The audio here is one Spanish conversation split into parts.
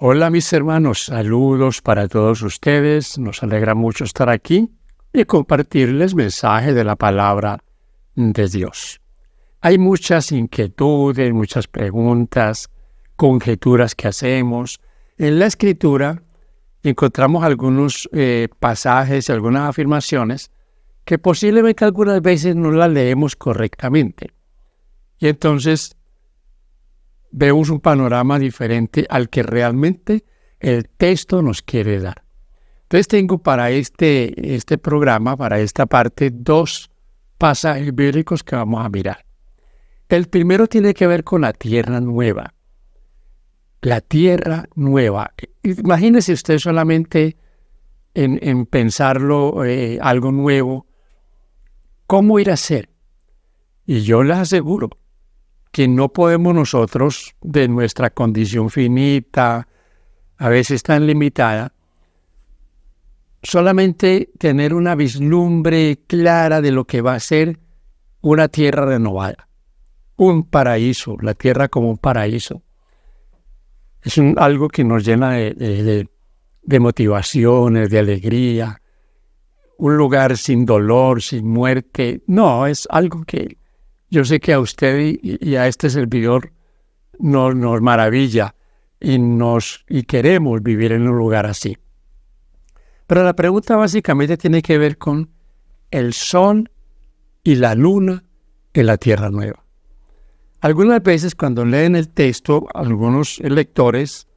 Hola mis hermanos, saludos para todos ustedes. Nos alegra mucho estar aquí y compartirles mensaje de la palabra de Dios. Hay muchas inquietudes, muchas preguntas, conjeturas que hacemos. En la Escritura encontramos algunos pasajes y algunas afirmaciones que posiblemente algunas veces no las leemos correctamente. Y entonces vemos un panorama diferente al que realmente el texto nos quiere dar. Entonces tengo para este programa, para esta parte, dos pasajes bíblicos que vamos a mirar. El primero tiene que ver con la tierra nueva. La tierra nueva. Imagínese usted solamente en pensarlo algo nuevo, ¿cómo ir a ser? Y yo les aseguro que no podemos nosotros, de nuestra condición finita, a veces tan limitada, solamente tener una vislumbre clara de lo que va a ser una tierra renovada, un paraíso, la tierra como un paraíso. Es algo que nos llena de motivaciones, de alegría, un lugar sin dolor, sin muerte. No, es algo que yo sé que a usted y a este servidor nos maravilla y queremos vivir en un lugar así. Pero la pregunta básicamente tiene que ver con el sol y la luna en la tierra nueva. Algunas veces cuando leen el texto, algunos lectores,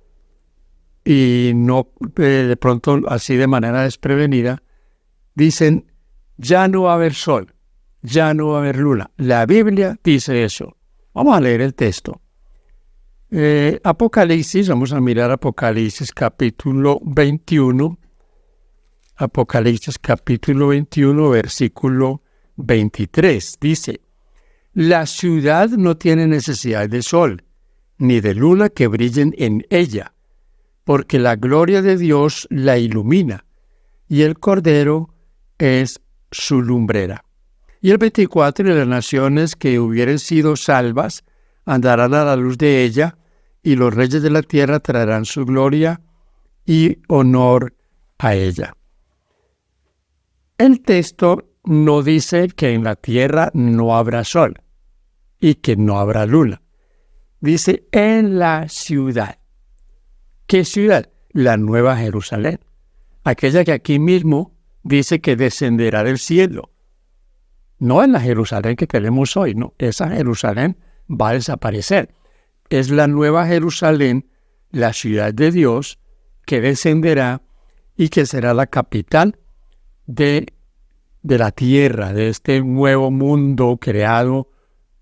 y no de pronto así de manera desprevenida, dicen, ya no va a haber sol, ya no va a haber luna. La Biblia dice eso. Vamos a leer el texto. Apocalipsis, vamos a mirar Apocalipsis capítulo 21. Apocalipsis capítulo 21, versículo 23. Dice, la ciudad no tiene necesidad de sol, ni de luna que brillen en ella, porque la gloria de Dios la ilumina, y el Cordero es su lumbrera. Y el 24, y las naciones que hubieren sido salvas andarán a la luz de ella, y los reyes de la tierra traerán su gloria y honor a ella. El texto no dice que en la tierra no habrá sol y que no habrá luna. Dice en la ciudad. ¿Qué ciudad? La Nueva Jerusalén. Aquella que aquí mismo dice que descenderá del cielo. No en la Jerusalén que tenemos hoy, no. Esa Jerusalén va a desaparecer. Es la Nueva Jerusalén, la ciudad de Dios, que descenderá y que será la capital de la tierra, de este nuevo mundo creado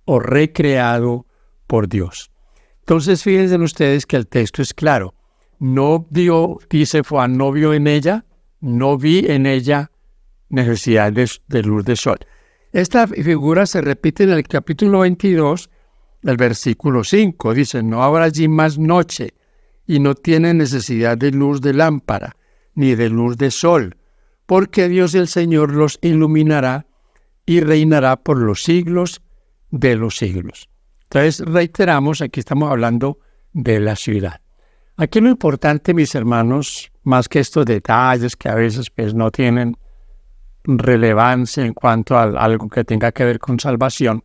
o recreado por Dios. Entonces, fíjense ustedes que el texto es claro. No vio, dice Juan, no vio en ella, no vi en ella necesidad de luz de sol. Esta figura se repite en el capítulo 22, el versículo 5. Dice, no habrá allí más noche, y no tiene necesidad de luz de lámpara, ni de luz de sol, porque Dios el Señor los iluminará y reinará por los siglos de los siglos. Entonces, reiteramos, aquí estamos hablando de la ciudad. Aquí lo importante, mis hermanos, más que estos detalles que a veces pues, no tienen relevancia en cuanto a algo que tenga que ver con salvación,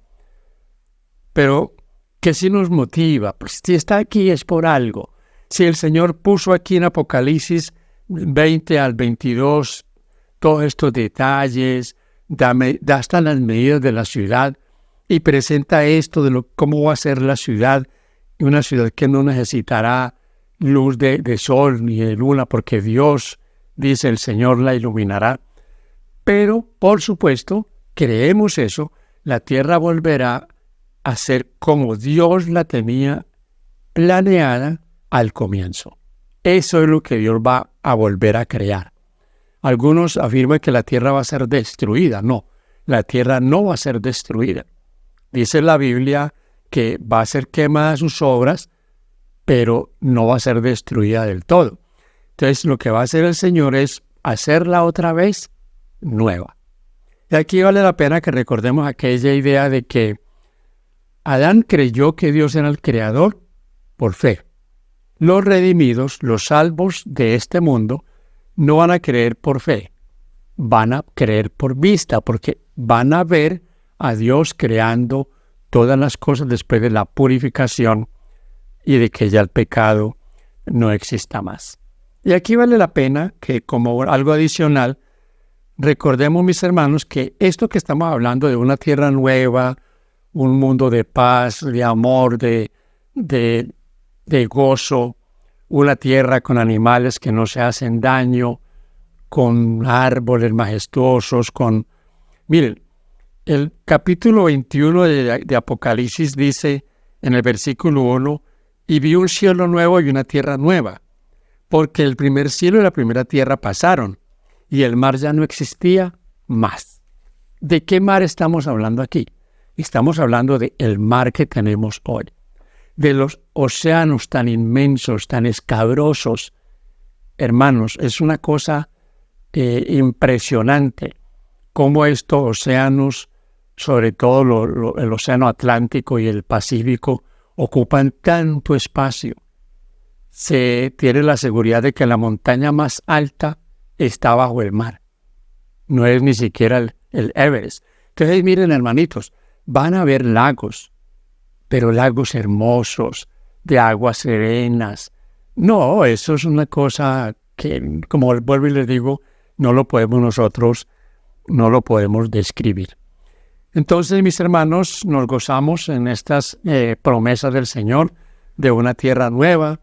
pero que sí nos motiva. Pues si está aquí es por algo. Si el Señor puso aquí en Apocalipsis 20 al 22 todos estos detalles, da hasta las medidas de la ciudad y presenta esto de cómo va a ser la ciudad, una ciudad que no necesitará luz de sol ni de luna, porque Dios, dice el Señor, la iluminará. Pero, por supuesto, creemos eso, la tierra volverá a ser como Dios la tenía planeada al comienzo. Eso es lo que Dios va a volver a crear. Algunos afirman que la tierra va a ser destruida. No, la tierra no va a ser destruida. Dice la Biblia que va a ser quemada sus obras, pero no va a ser destruida del todo. Entonces, lo que va a hacer el Señor es hacerla otra vez nueva. Y aquí vale la pena que recordemos aquella idea de que Adán creyó que Dios era el creador por fe. Los redimidos, los salvos de este mundo, no van a creer por fe, van a creer por vista, porque van a ver a Dios creando todas las cosas después de la purificación y de que ya el pecado no exista más. Y aquí vale la pena que, como algo adicional, recordemos, mis hermanos, que esto que estamos hablando de una tierra nueva, un mundo de paz, de amor, de gozo, una tierra con animales que no se hacen daño, con árboles majestuosos, Miren, el capítulo 21 de Apocalipsis dice en el versículo 1, y vi un cielo nuevo y una tierra nueva, porque el primer cielo y la primera tierra pasaron, y el mar ya no existía más. ¿De qué mar estamos hablando aquí? Estamos hablando del mar que tenemos hoy, de los océanos tan inmensos, tan escabrosos. Hermanos, es una cosa impresionante cómo estos océanos, sobre todo el océano Atlántico y el Pacífico, ocupan tanto espacio. Se tiene la seguridad de que la montaña más alta está bajo el mar. No es ni siquiera el Everest. Entonces, miren, hermanitos, van a haber lagos, pero lagos hermosos, de aguas serenas. No, eso es una cosa que, como vuelvo y les digo, no lo podemos describir. Entonces, mis hermanos, nos gozamos en estas promesas del Señor de una tierra nueva,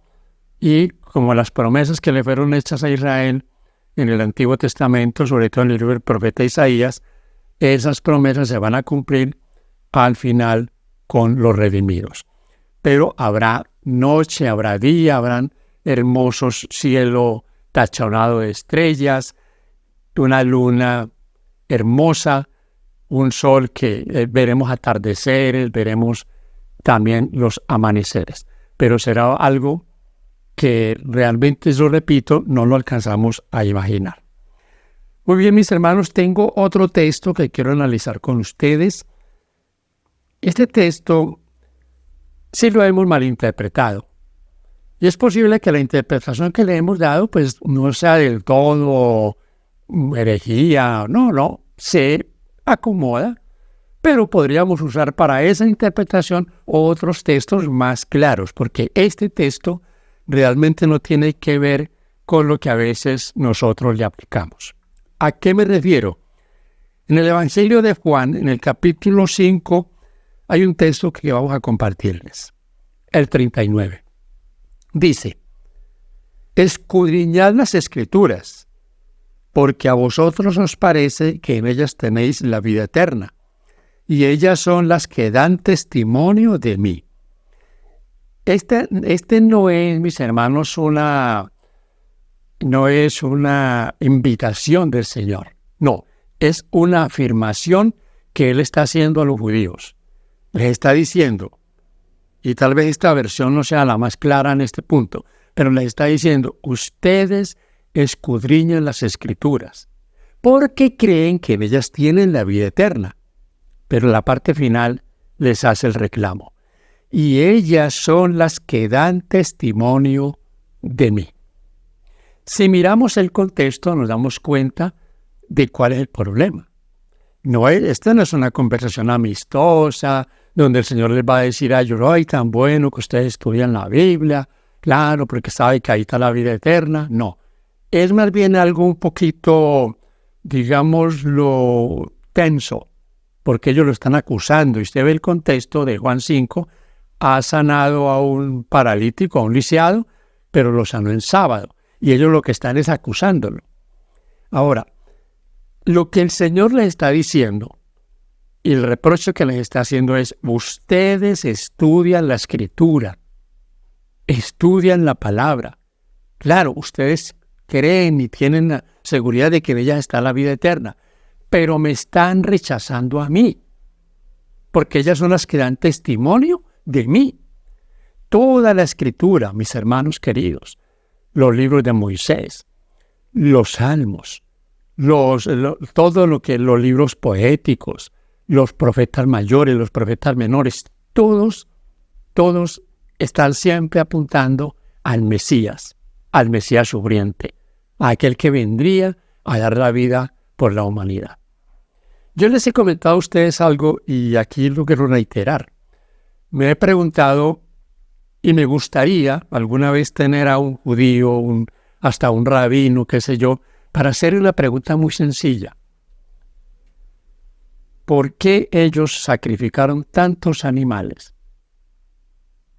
y como las promesas que le fueron hechas a Israel en el Antiguo Testamento, sobre todo en el libro del profeta Isaías, esas promesas se van a cumplir al final con los redimidos. Pero habrá noche, habrá día, habrán hermosos cielo tachonado de estrellas, una luna hermosa, un sol que veremos atardeceres, veremos también los amaneceres. Pero será algo que realmente, yo repito, no lo alcanzamos a imaginar. Muy bien, mis hermanos, tengo otro texto que quiero analizar con ustedes. Este texto sí lo hemos malinterpretado. Y es posible que la interpretación que le hemos dado pues no sea del todo herejía, no, se acomoda, pero podríamos usar para esa interpretación otros textos más claros, porque este texto realmente no tiene que ver con lo que a veces nosotros le aplicamos. ¿A qué me refiero? En el Evangelio de Juan, en el capítulo 5, hay un texto que vamos a compartirles, el 39. Dice, escudriñad las Escrituras, porque a vosotros os parece que en ellas tenéis la vida eterna, y ellas son las que dan testimonio de mí. Este no es, mis hermanos, no es una invitación del Señor. No, es una afirmación que Él está haciendo a los judíos. Les está diciendo, y tal vez esta versión no sea la más clara en este punto, pero les está diciendo, ustedes escudriñan las Escrituras, porque creen que en ellas tienen la vida eterna. Pero la parte final les hace el reclamo. Y ellas son las que dan testimonio de mí. Si miramos el contexto, nos damos cuenta de cuál es el problema. Esta no es una conversación amistosa, donde el Señor les va a decir a ellos, ¡ay, tan bueno que ustedes estudian la Biblia! Claro, porque sabe que ahí está la vida eterna. No, es más bien algo un poquito, digámoslo, tenso, porque ellos lo están acusando. Y usted ve el contexto de Juan 5, ha sanado a un paralítico, a un lisiado, pero lo sanó en sábado. Y ellos lo que están es acusándolo. Ahora, lo que el Señor les está diciendo, y el reproche que les está haciendo es, ustedes estudian la Escritura, estudian la palabra. Claro, ustedes creen y tienen la seguridad de que en ella está la vida eterna, pero me están rechazando a mí, porque ellas son las que dan testimonio de mí. Toda la Escritura, mis hermanos queridos, los libros de Moisés, los salmos, todo lo que los libros poéticos, los profetas mayores, los profetas menores, todos están siempre apuntando al Mesías sufriente, a aquel que vendría a dar la vida por la humanidad. Yo les he comentado a ustedes algo y aquí lo quiero reiterar. Me he preguntado y me gustaría alguna vez tener a un judío, hasta un rabino, qué sé yo, para hacerle una pregunta muy sencilla. ¿Por qué ellos sacrificaron tantos animales?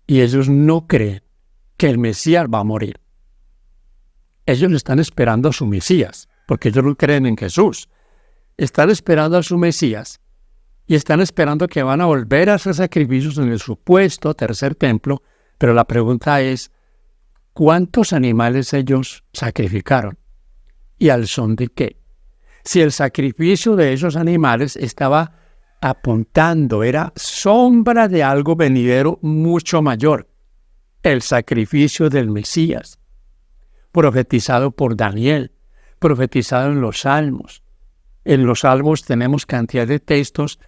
Y ellos no creen que el Mesías va a morir. Ellos están esperando a su Mesías, porque ellos no creen en Jesús. Están esperando a su Mesías y están esperando que van a volver a hacer sacrificios en el supuesto tercer templo, pero la pregunta es, ¿cuántos animales ellos sacrificaron? ¿Y al son de qué? Si el sacrificio de esos animales estaba apuntando, era sombra de algo venidero mucho mayor, el sacrificio del Mesías, profetizado por Daniel, profetizado en los Salmos. En los Salmos tenemos cantidad de textos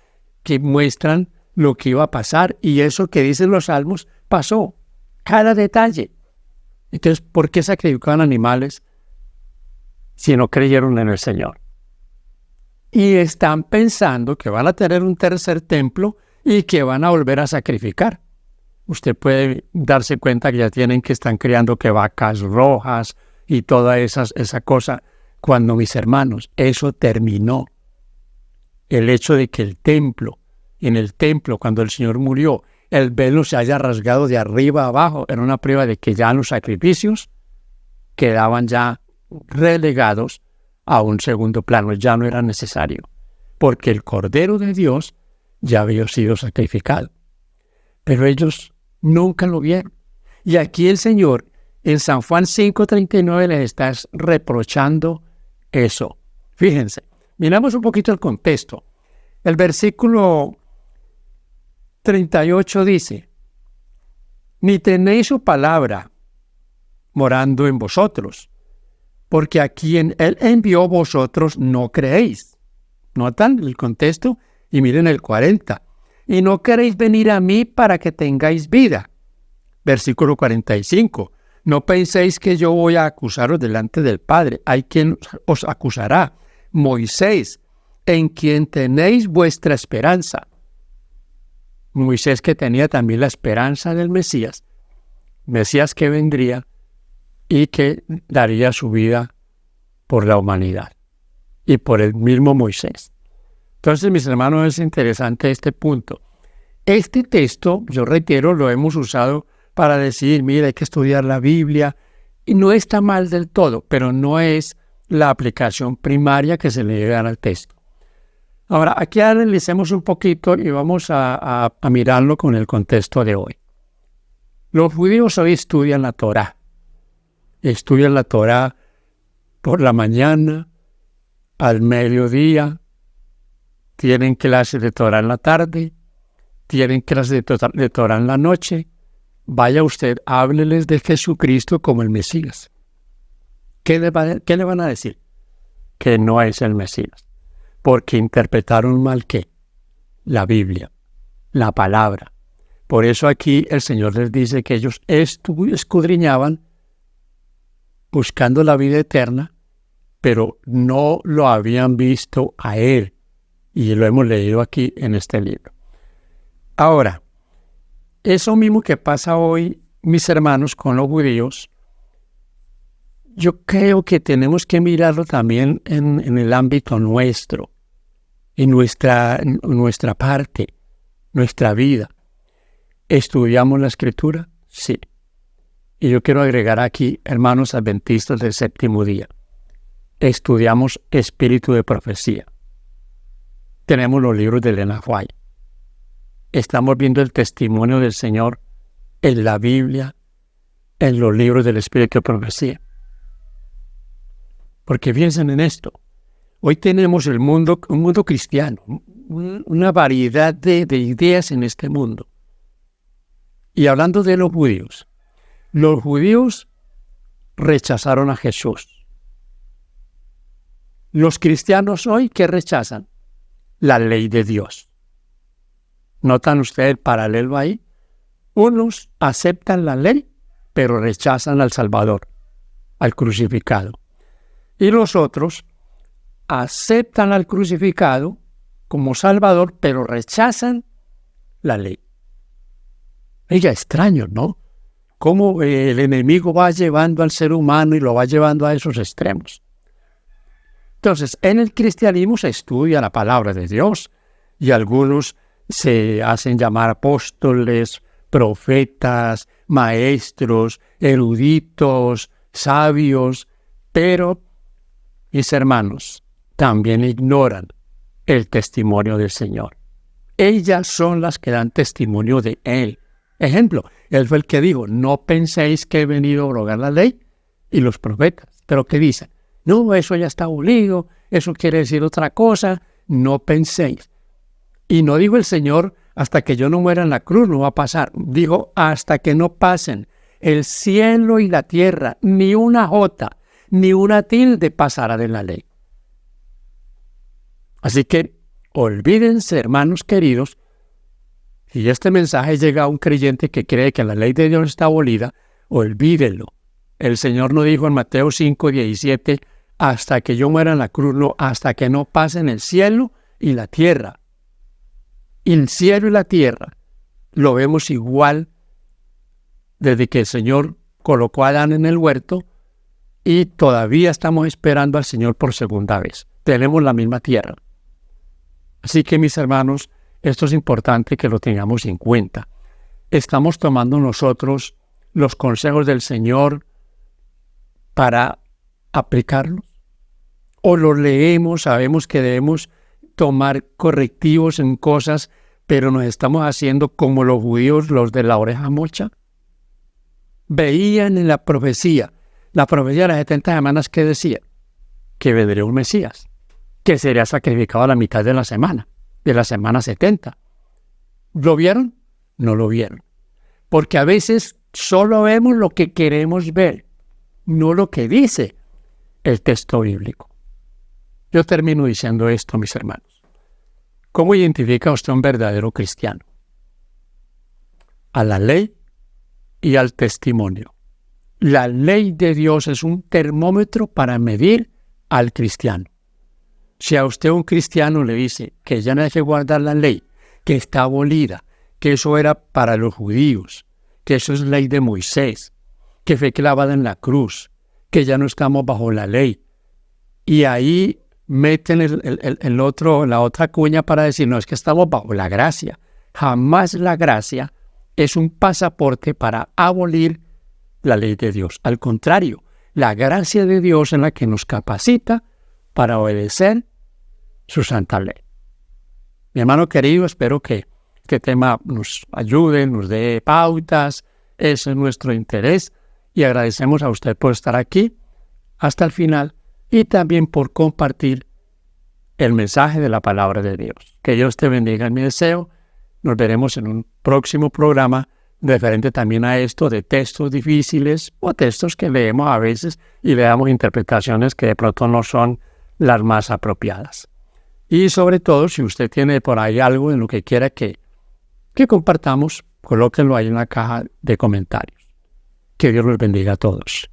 que muestran lo que iba a pasar y eso que dicen los Salmos pasó, cada detalle. Entonces, ¿por qué sacrificaban animales si no creyeron en el Señor? Y están pensando que van a tener un tercer templo y que van a volver a sacrificar. Usted puede darse cuenta que ya están criando que vacas rojas y toda esa cosa. Cuando, mis hermanos, eso terminó. El hecho de que en el templo, cuando el Señor murió, el velo se haya rasgado de arriba a abajo, era una prueba de que ya los sacrificios quedaban ya relegados a un segundo plano, ya no era necesario, porque el Cordero de Dios ya había sido sacrificado. Pero ellos nunca lo vieron. Y aquí el Señor, en San Juan 5:39, les está reprochando eso. Fíjense, miramos un poquito el contexto. El versículo 38 dice, ni tenéis su palabra morando en vosotros, porque a quien Él envió vosotros no creéis. ¿Notan el contexto? Y miren el 40. Y no queréis venir a mí para que tengáis vida. Versículo 45. No penséis que yo voy a acusaros delante del Padre. Hay quien os acusará. Moisés, en quien tenéis vuestra esperanza. Moisés, que tenía también la esperanza del Mesías que vendría y que daría su vida por la humanidad y por el mismo Moisés. Entonces, mis hermanos, es interesante este punto. Este texto, yo reitero, lo hemos usado para decir, mira, hay que estudiar la Biblia, y no está mal del todo, pero no es la aplicación primaria que se le debe dar al texto. Ahora, aquí analicemos un poquito y vamos a mirarlo con el contexto de hoy. Los judíos hoy estudian la Torá. Estudian la Torá por la mañana, al mediodía, tienen clases de Torá en la tarde, tienen clases de Torá en la noche. Vaya usted, hábleles de Jesucristo como el Mesías. ¿Qué le van a decir? Que no es el Mesías. Porque interpretaron mal ¿qué? La Biblia, la palabra. Por eso aquí el Señor les dice que ellos escudriñaban buscando la vida eterna, pero no lo habían visto a Él. Y lo hemos leído aquí en este libro. Ahora, eso mismo que pasa hoy, mis hermanos, con los judíos, yo creo que tenemos que mirarlo también en el ámbito nuestro, en nuestra parte, nuestra vida. ¿Estudiamos la Escritura? Sí. Y yo quiero agregar aquí, hermanos adventistas del séptimo día, estudiamos espíritu de profecía. Tenemos los libros de Elena White. Estamos viendo el testimonio del Señor en la Biblia, en los libros del espíritu de profecía. Porque piensen en esto. Hoy tenemos un mundo cristiano, una variedad de ideas en este mundo. Y hablando de los judíos rechazaron a Jesús. Los cristianos hoy, ¿qué rechazan? La ley de Dios. ¿Notan ustedes el paralelo ahí? Unos aceptan la ley, pero rechazan al Salvador, al crucificado. Y los otros aceptan al crucificado como Salvador, pero rechazan la ley. Ella extraño, ¿no? Cómo el enemigo va llevando al ser humano y lo va llevando a esos extremos. Entonces, en el cristianismo se estudia la palabra de Dios y algunos se hacen llamar apóstoles, profetas, maestros, eruditos, sabios, pero, mis hermanos, también ignoran el testimonio del Señor. Ellas son las que dan testimonio de Él. Ejemplo, Él fue el que dijo, no penséis que he venido a abrogar la ley y los profetas. Pero ¿qué dicen? No, eso ya está abolido, eso quiere decir otra cosa, no penséis. Y no dijo el Señor, hasta que yo no muera en la cruz no va a pasar. Dijo, hasta que no pasen el cielo y la tierra, ni una jota, ni una tilde pasará de la ley. Así que olvídense, hermanos queridos, si este mensaje llega a un creyente que cree que la ley de Dios está abolida, olvídenlo. El Señor no dijo en Mateo 5:17, hasta que yo muera en la cruz, no, hasta que no pasen el cielo y la tierra. Y el cielo y la tierra lo vemos igual desde que el Señor colocó a Adán en el huerto y todavía estamos esperando al Señor por segunda vez. Tenemos la misma tierra. Así que, mis hermanos, esto es importante que lo tengamos en cuenta. ¿Estamos tomando nosotros los consejos del Señor para aplicarlos? ¿O los leemos, sabemos que debemos tomar correctivos en cosas, pero nos estamos haciendo como los judíos, los de la oreja mocha? Veían en la profecía de las 70 semanas que decía que vendría un Mesías, que sería sacrificado a la mitad de la semana 70. ¿Lo vieron? No lo vieron. Porque a veces solo vemos lo que queremos ver, no lo que dice el texto bíblico. Yo termino diciendo esto, mis hermanos. ¿Cómo identifica usted un verdadero cristiano? A la ley y al testimonio. La ley de Dios es un termómetro para medir al cristiano. Si a usted un cristiano le dice que ya no hay que guardar la ley, que está abolida, que eso era para los judíos, que eso es ley de Moisés, que fue clavada en la cruz, que ya no estamos bajo la ley, y ahí meten la otra cuña para decir, no, es que estamos bajo la gracia. Jamás la gracia es un pasaporte para abolir la ley de Dios. Al contrario, la gracia de Dios es la que nos capacita para obedecer su santa ley. Mi hermano querido, espero que este tema nos ayude, nos dé pautas. Ese es nuestro interés y agradecemos a usted por estar aquí hasta el final y también por compartir el mensaje de la palabra de Dios. Que Dios te bendiga en mi deseo. Nos veremos en un próximo programa referente también a esto de textos difíciles o textos que leemos a veces y le damos interpretaciones que de pronto no son las más apropiadas. Y sobre todo, si usted tiene por ahí algo en lo que quiera que compartamos, colóquenlo ahí en la caja de comentarios. Que Dios los bendiga a todos.